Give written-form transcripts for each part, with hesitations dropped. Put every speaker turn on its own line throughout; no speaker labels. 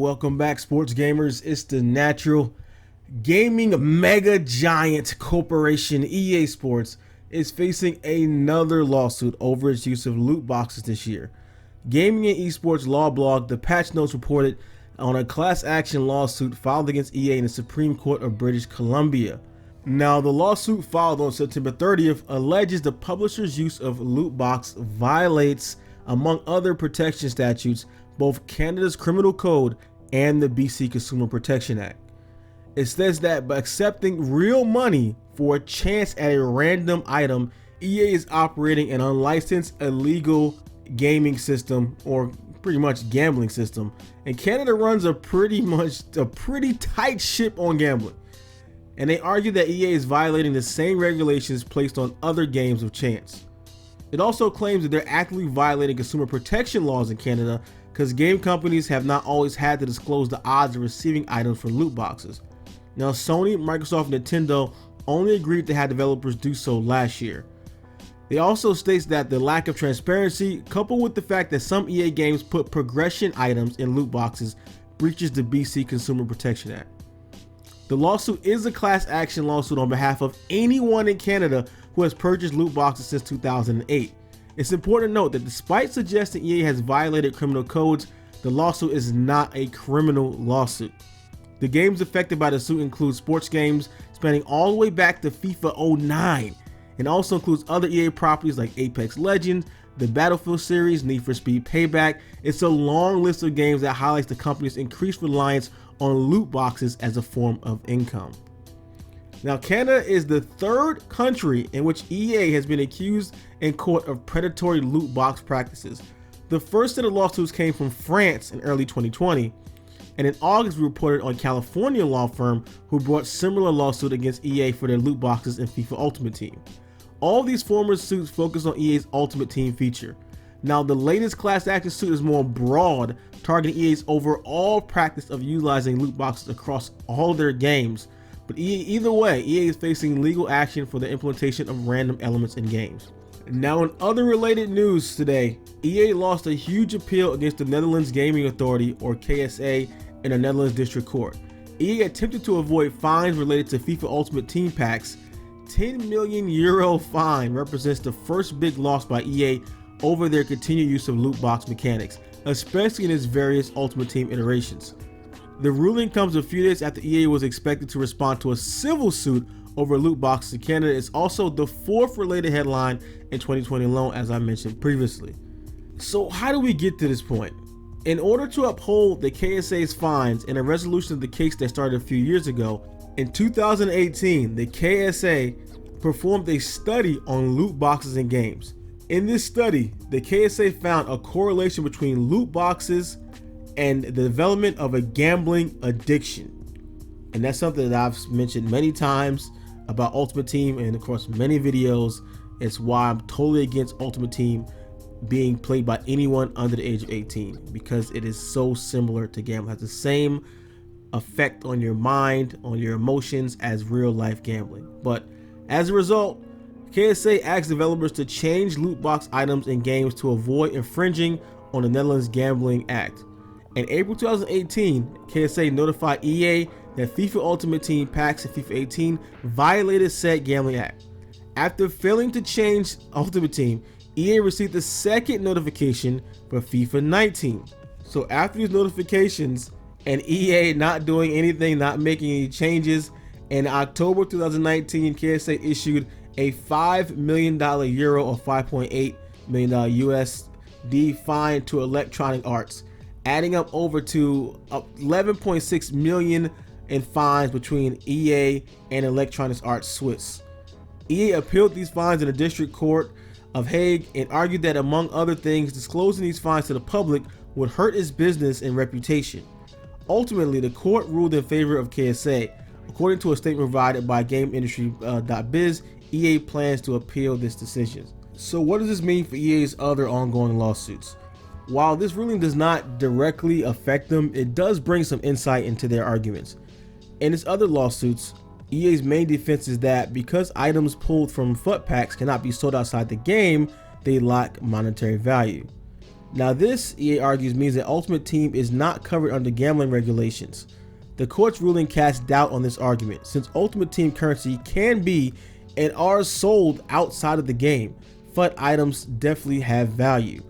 welcome back, sports gamers. It's the natural gaming mega giant corporation EA Sports is facing another lawsuit over its use of loot boxes this year. Gaming and Esports Law Blog, the patch notes reported on a class action lawsuit filed against EA in the Supreme Court of British Columbia. Now, the lawsuit filed on September 30th alleges the publisher's use of loot box violates, among other protection statutes, both Canada's Criminal Code and the BC Consumer Protection Act. It says that by accepting real money for a chance at a random item, EA is operating an unlicensed illegal gaming system, or pretty much gambling system, and Canada runs a pretty tight ship on gambling. And they argue that EA is violating the same regulations placed on other games of chance. It also claims that they're actively violating consumer protection laws in Canada because game companies have not always had to disclose the odds of receiving items from loot boxes. Now, Sony, Microsoft, and Nintendo only agreed to have developers do so last year. They also states that the lack of transparency, coupled with the fact that some EA games put progression items in loot boxes, breaches the BC Consumer Protection Act. The lawsuit is a class action lawsuit on behalf of anyone in Canada who has purchased loot boxes since 2008. It's important to note that despite suggesting EA has violated criminal codes, the lawsuit is not a criminal lawsuit. The games affected by the suit include sports games spanning all the way back to FIFA 09, and also includes other EA properties like Apex Legends, the Battlefield series, Need for Speed Payback. It's a long list of games that highlights the company's increased reliance on loot boxes as a form of income. Now, Canada is the third country in which EA has been accused in court of predatory loot box practices. The first set of lawsuits came from France in early 2020, and in August we reported on California law firm who brought similar lawsuit against EA for their loot boxes in FIFA Ultimate Team. All these former suits focus on EA's Ultimate Team feature. Now, the latest class action suit is more broad, targeting EA's overall practice of utilizing loot boxes across all their games. But either way, EA is facing legal action for the implementation of random elements in games. Now, in other related news today, EA lost a huge appeal against the Netherlands Gaming Authority, or KSA, in the Netherlands District Court. EA attempted to avoid fines related to FIFA Ultimate Team packs. €10 million fine represents the first big loss by EA over their continued use of loot box mechanics, especially in its various Ultimate Team iterations. The ruling comes a few days after EA was expected to respond to a civil suit over loot boxes in Canada. It's also the fourth related headline in 2020 alone, as I mentioned previously. So how do we get to this point? In order to uphold the KSA's fines in a resolution of the case that started a few years ago, in 2018, the KSA performed a study on loot boxes in games. In this study, the KSA found a correlation between loot boxes and the development of a gambling addiction. And that's something that I've mentioned many times about Ultimate Team, and of course many videos. It's why I'm totally against Ultimate Team being played by anyone under the age of 18, because it is so similar to gambling. It has the same effect on your mind, on your emotions, as real life gambling. But as a result, KSA asked developers to change loot box items in games to avoid infringing on the Netherlands Gambling Act. In April 2018, KSA notified EA that FIFA Ultimate Team packs in FIFA 18 violated said Gambling Act. After failing to change Ultimate Team, EA received the second notification for FIFA 19. So after these notifications and EA not doing anything, not making any changes, in October 2019, KSA issued a $5 million euro or $5.8 million USD fine to Electronic Arts, adding up over to 11.6 million in fines between EA and Electronic Arts Swiss. EA appealed these fines in the District Court of Hague and argued that, among other things, disclosing these fines to the public would hurt its business and reputation. Ultimately, the court ruled in favor of KSA. According to a statement provided by GameIndustry.biz, EA plans to appeal this decision. So what does this mean for EA's other ongoing lawsuits? While this ruling does not directly affect them, it does bring some insight into their arguments. In its other lawsuits, EA's main defense is that because items pulled from FUT packs cannot be sold outside the game, they lack monetary value. Now this, EA argues, means that Ultimate Team is not covered under gambling regulations. The court's ruling casts doubt on this argument, since Ultimate Team currency can be and are sold outside of the game. FUT items definitely have value.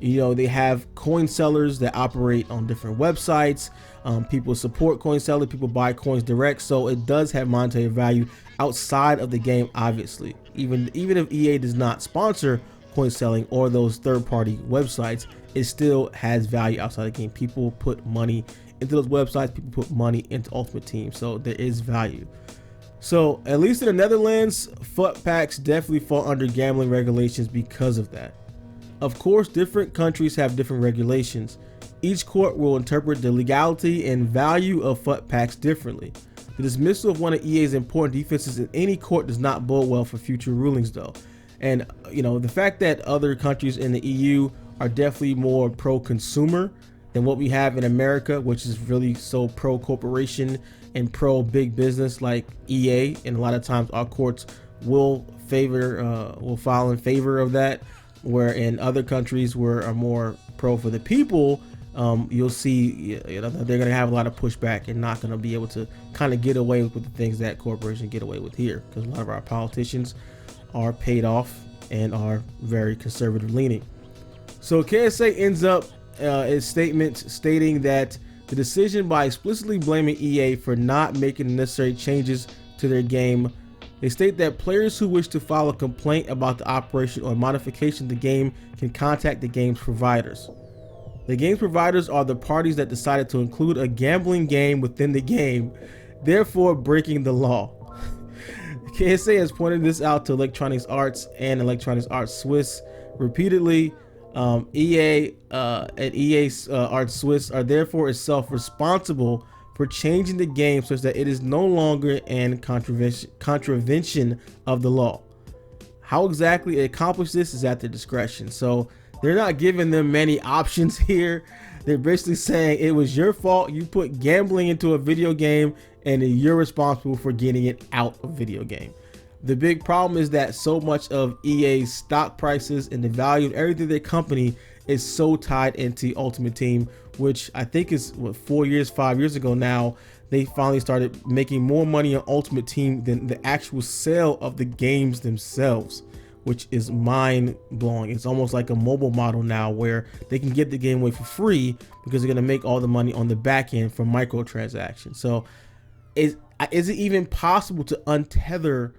You know, they have coin sellers that operate on different websites. People support coin sellers, people buy coins direct, so it does have monetary value outside of the game, obviously. Even if EA does not sponsor coin selling or those third-party websites, it still has value outside the game. People put money into those websites, people put money into Ultimate Team, so there is value. So at least in the Netherlands, FUT packs definitely fall under gambling regulations because of that. Of course, different countries have different regulations. Each court will interpret the legality and value of FUT packs differently. The dismissal of one of EA's important defenses in any court does not bode well for future rulings though. And you know, the fact that other countries in the EU are definitely more pro-consumer than what we have in America, which is really so pro-corporation and pro-big business like EA, and a lot of times our courts will file in favor of that, where in other countries where are more pro for the people, you'll see, you know, they're going to have a lot of pushback and not going to be able to kind of get away with the things that corporations get away with here, because a lot of our politicians are paid off and are very conservative leaning. So KSA ends up its statement stating that the decision by explicitly blaming EA for not making the necessary changes to their game. They state that players who wish to file a complaint about the operation or modification of the game can contact the game's providers. The game's providers are the parties that decided to include a gambling game within the game, therefore breaking the law. KSA has pointed this out to Electronic Arts and Electronic Arts Swiss repeatedly. EA and EA Arts Swiss are therefore itself responsible for changing the game such that it is no longer in contravention of the law. How exactly it accomplished this is at their discretion. So they're not giving them many options here. They're basically saying it was your fault. You put gambling into a video game and you're responsible for getting it out of video game. The big problem is that so much of EA's stock prices and the value of everything their company is so tied into Ultimate Team, which I think is what, 5 years ago now, they finally started making more money on Ultimate Team than the actual sale of the games themselves, which is mind blowing. It's almost like a mobile model now where they can get the game away for free because they're going to make all the money on the back end from microtransactions. So is it even possible to untether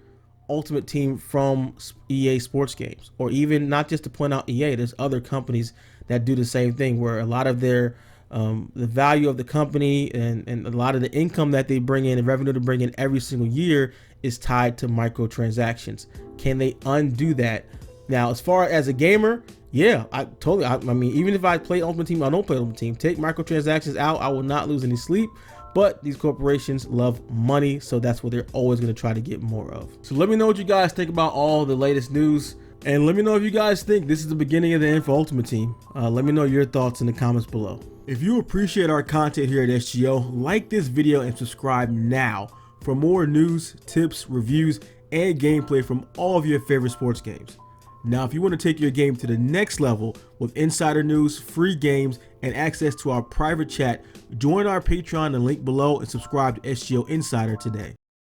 Ultimate Team from EA sports games? Or even not just to point out EA, there's other companies that do the same thing, where a lot of their the value of the company and a lot of the income that they bring in and revenue to bring in every single year is tied to microtransactions. Can they undo that? Now, as far as a gamer, yeah, I mean, even if I play Ultimate Team, I don't play Ultimate Team, take microtransactions out, I will not lose any sleep. But these corporations love money, so that's what they're always going to try to get more of. So let me know what you guys think about all the latest news, and let me know if you guys think this is the beginning of the end for Ultimate Team. Let me know your thoughts in the comments below. If you appreciate our content here at SGO, like this video and subscribe now for more news, tips, reviews, and gameplay from all of your favorite sports games. Now, if you want to take your game to the next level with insider news, free games, and access to our private chat, join our Patreon, the link below, and subscribe to SGO Insider today.